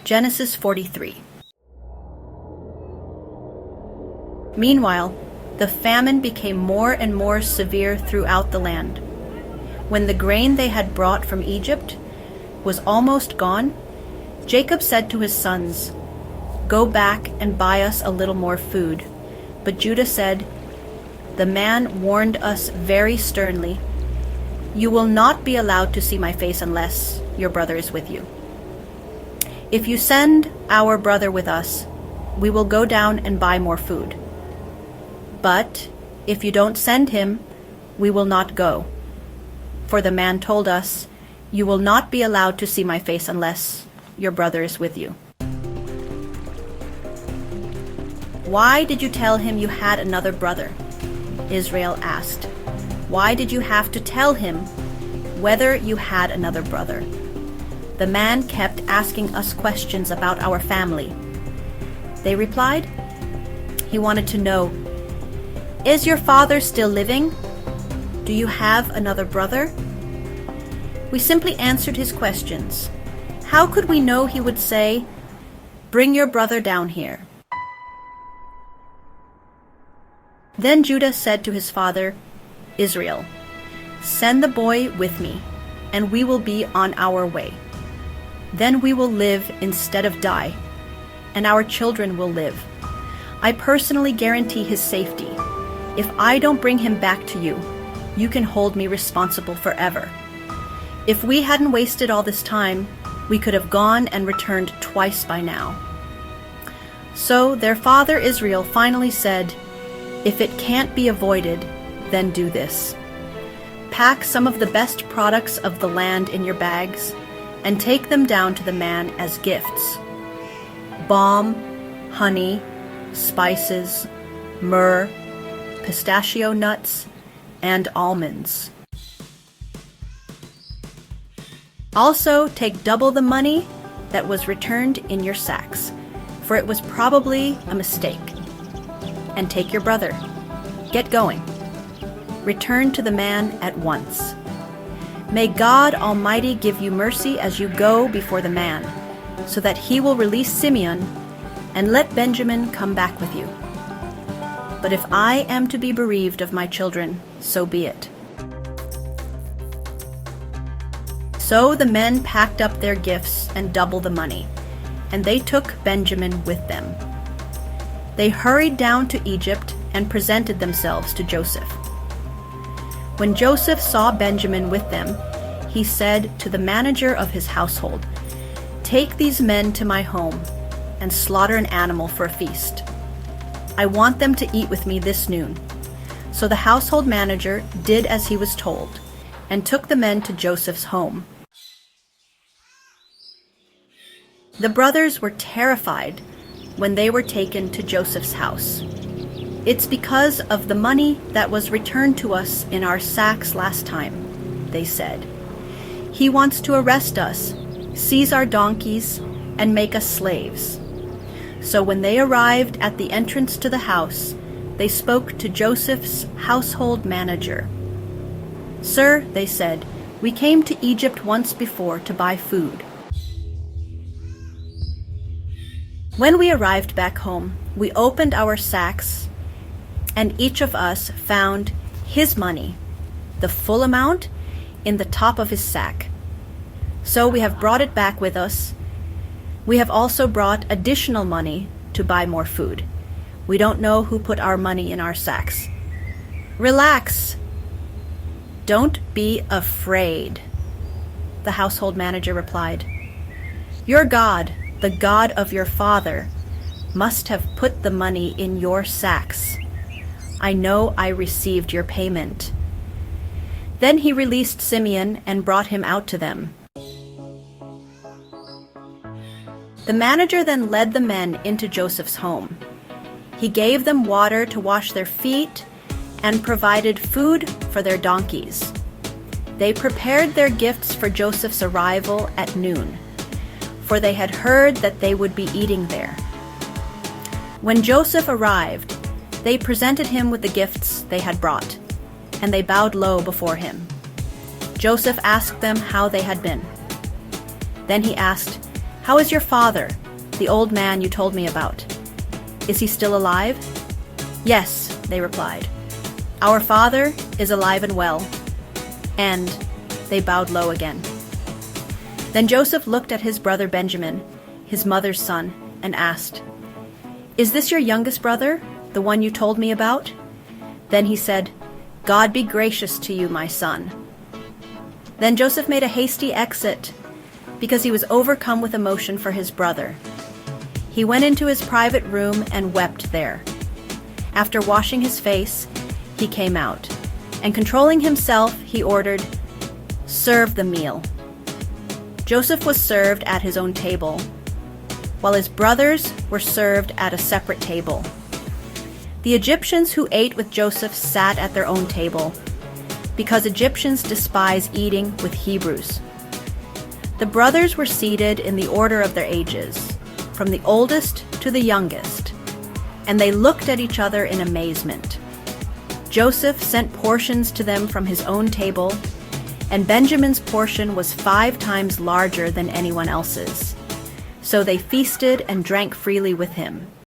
Genesis 43. Meanwhile, the famine became more and more severe throughout the land. When the grain they had brought from Egypt was almost gone, Jacob said to his sons, "Go back and buy us a little more food." But Judah said, "The man warned us very sternly, 'You will not be allowed to see my face unless your brother is with you. If you send our brother with us, we will go down and buy more food. But if you don't send him, we will not go. For the man told us, "You will not be allowed to see my face unless your brother is with you." "Why did you tell him you had another brother?" Israel asked. "Why did you have to tell him whether you had another brother?" "The man kept asking us questions about our family," they replied. "He wanted to know, 'Is your father still living? Do you have another brother?' We simply answered his questions. How could we know he would say, 'Bring your brother down here'?" Then Judah said to his father, Israel, "Send the boy with me, and we will be on our way. Then we will live instead of die, and our children will live. I personally guarantee his safety. If I don't bring him back to you, you can hold me responsible forever." If we hadn't wasted all this time, we could have gone and returned twice by now. So their father Israel finally said, "If it can't be avoided, then do this. Pack some of the best products of the land in your bags and take them down to the man as gifts. Balm, honey, spices, myrrh, pistachio nuts, and almonds. Also take double the money that was returned in your sacks, for it was probably a mistake. And take your brother. Get going. Return to the man at once. May God Almighty give you mercy as you go before the man, so that he will release Simeon and let Benjamin come back with you. But if I am to be bereaved of my children, so be it." So the men packed up their gifts and double the money, and they took Benjamin with them. They hurried down to Egypt and presented themselves to Joseph. When Joseph saw Benjamin with them, he said to the manager of his household, "Take these men to my home and slaughter an animal for a feast. I want them to eat with me this noon." So the household manager did as he was told and took the men to Joseph's home. The brothers were terrified when they were taken to Joseph's house. "It's because of the money that was returned to us in our sacks last time," they said. "He wants to arrest us, seize our donkeys, and make us slaves." So when they arrived at the entrance to the house, they spoke to Joseph's household manager. "Sir," they said, "we came to Egypt once before to buy food. When we arrived back home, we opened our sacks, and each of us found his money, the full amount, in the top of his sack. So we have brought it back with us. We have also brought additional money to buy more food. We don't know who put our money in our sacks." "Relax. Don't be afraid," the household manager replied. "Your God, the God of your father, must have put the money in your sacks. I know I received your payment." Then he released Simeon and brought him out to them. The manager then led the men into Joseph's home. He gave them water to wash their feet and provided food for their donkeys. They prepared their gifts for Joseph's arrival at noon, for they had heard that they would be eating there. When Joseph arrived, they presented him with the gifts they had brought, and they bowed low before him. Joseph asked them how they had been. Then he asked, "How is your father, the old man you told me about? Is he still alive?" "Yes," they replied. "Our father is alive and well." And they bowed low again. Then Joseph looked at his brother Benjamin, his mother's son, and asked, "Is this your youngest brother, the one you told me about?" Then he said, "God be gracious to you, my son." Then Joseph made a hasty exit because he was overcome with emotion for his brother. He went into his private room and wept there. After washing his face, he came out, and controlling himself, he ordered, "Serve the meal." Joseph was served at his own table, while his brothers were served at a separate table. The Egyptians who ate with Joseph sat at their own table, because Egyptians despise eating with Hebrews. The brothers were seated in the order of their ages, from the oldest to the youngest, and they looked at each other in amazement. Joseph sent portions to them from his own table, and Benjamin's portion was 5 times larger than anyone else's. So they feasted and drank freely with him.